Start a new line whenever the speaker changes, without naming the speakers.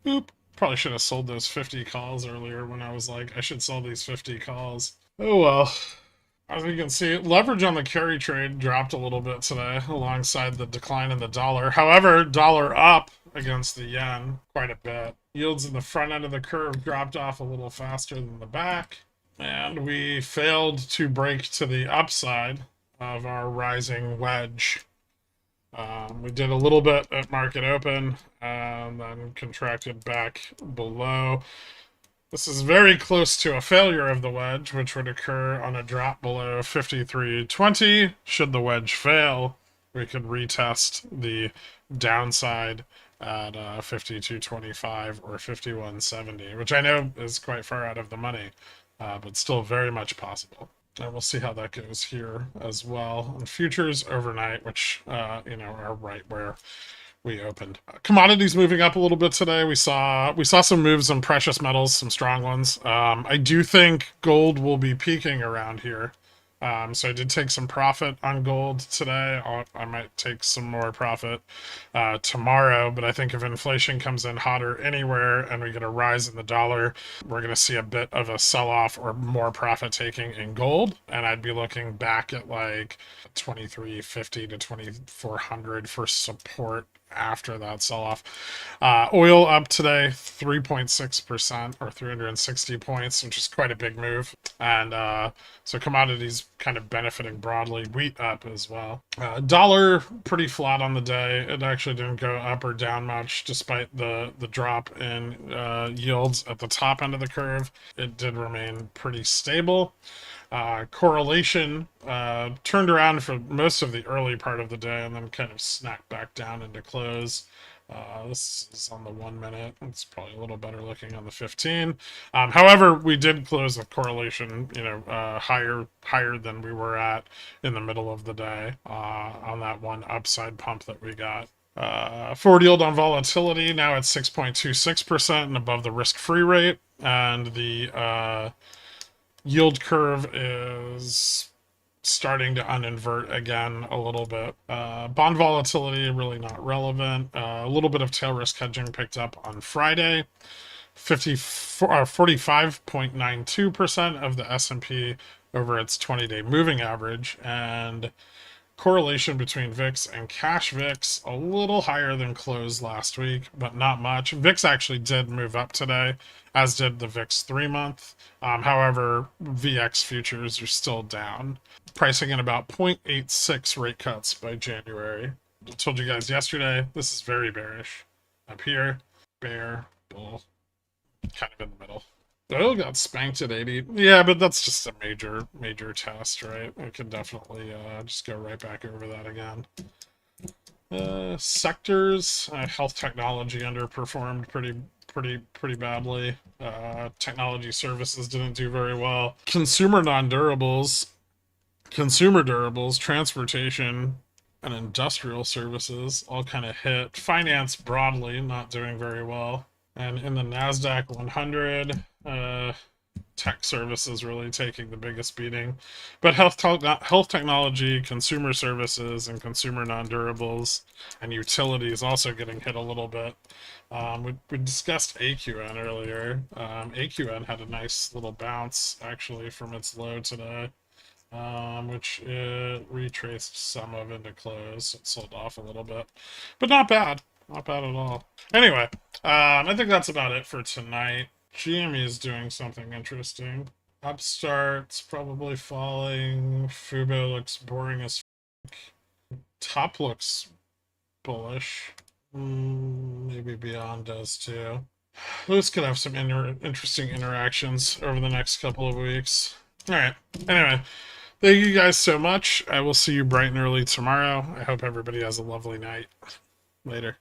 Oop. Probably should have sold those 50 calls earlier when I was like, I should sell these 50 calls. Oh well. As you can see, leverage on the carry trade dropped a little bit today alongside the decline in the dollar. However, dollar up against the yen quite a bit. Yields in the front end of the curve dropped off a little faster than the back. And we failed to break to the upside of our rising wedge. We did a little bit at market open and then contracted back below. This is very close to a failure of the wedge, which would occur on a drop below 53.20. Should the wedge fail, we could retest the downside at 52.25 or 51.70, which I know is quite far out of the money, but still very much possible. And we'll see how that goes here as well. And futures overnight, which are right where we opened. Commodities moving up a little bit today. We saw some moves in precious metals, some strong ones. I do think gold will be peaking around here. So I did take some profit on gold today. I might take some more profit tomorrow, but I think if inflation comes in hotter anywhere and we get a rise in the dollar, we're going to see a bit of a sell-off or more profit taking in gold, and I'd be looking back at like 2350 to 2400 for support after that sell-off. Oil up today 3.6% or 360 points, which is quite a big move. And so commodities kind of benefiting broadly. Wheat up as well. Dollar pretty flat on the day. It actually didn't go up or down much despite the drop in yields at the top end of the curve. It did remain pretty stable. Correlation turned around for most of the early part of the day and then kind of snapped back down into close. This is on the 1 minute. It's probably a little better looking on the 15. However, we did close the correlation, higher than we were at in the middle of the day on that one upside pump that we got. Forward yield on volatility now at 6.26% and above the risk-free rate, and the yield curve is starting to uninvert again a little bit. Bond volatility really not relevant. A little bit of tail risk hedging picked up on Friday. 45.92% of the S&P over its 20-day moving average, and correlation between VIX and cash VIX a little higher than close last week, but not much. VIX actually did move up today, as did the VIX 3-month. However, VX futures are still down, pricing in about 0.86 rate cuts by January. I told you guys yesterday, this is very bearish. Up here, bear, bull, kind of in the middle. Oil got spanked at 80. Yeah, but that's just a major test, right? We can definitely just go right back over that again. Sectors, health technology underperformed pretty badly. Technology services didn't do very well. Consumer durables, transportation, and industrial services all kind of hit. Finance broadly not doing very well. And in the NASDAQ 100, tech services really taking the biggest beating. But health technology, consumer services, and consumer non-durables and utilities also getting hit a little bit. We discussed AQN earlier. AQN had a nice little bounce, actually, from its low today. Which it retraced some of into close. It sold off a little bit, but not bad. Not bad at all. Anyway, I think that's about it for tonight. GME is doing something interesting. Upstart's probably falling. Fubo looks boring as fuck. Top looks bullish. Maybe Beyond does too. Those could have some interesting interactions over the next couple of weeks. Alright, anyway. Thank you guys so much. I will see you bright and early tomorrow. I hope everybody has a lovely night. Later.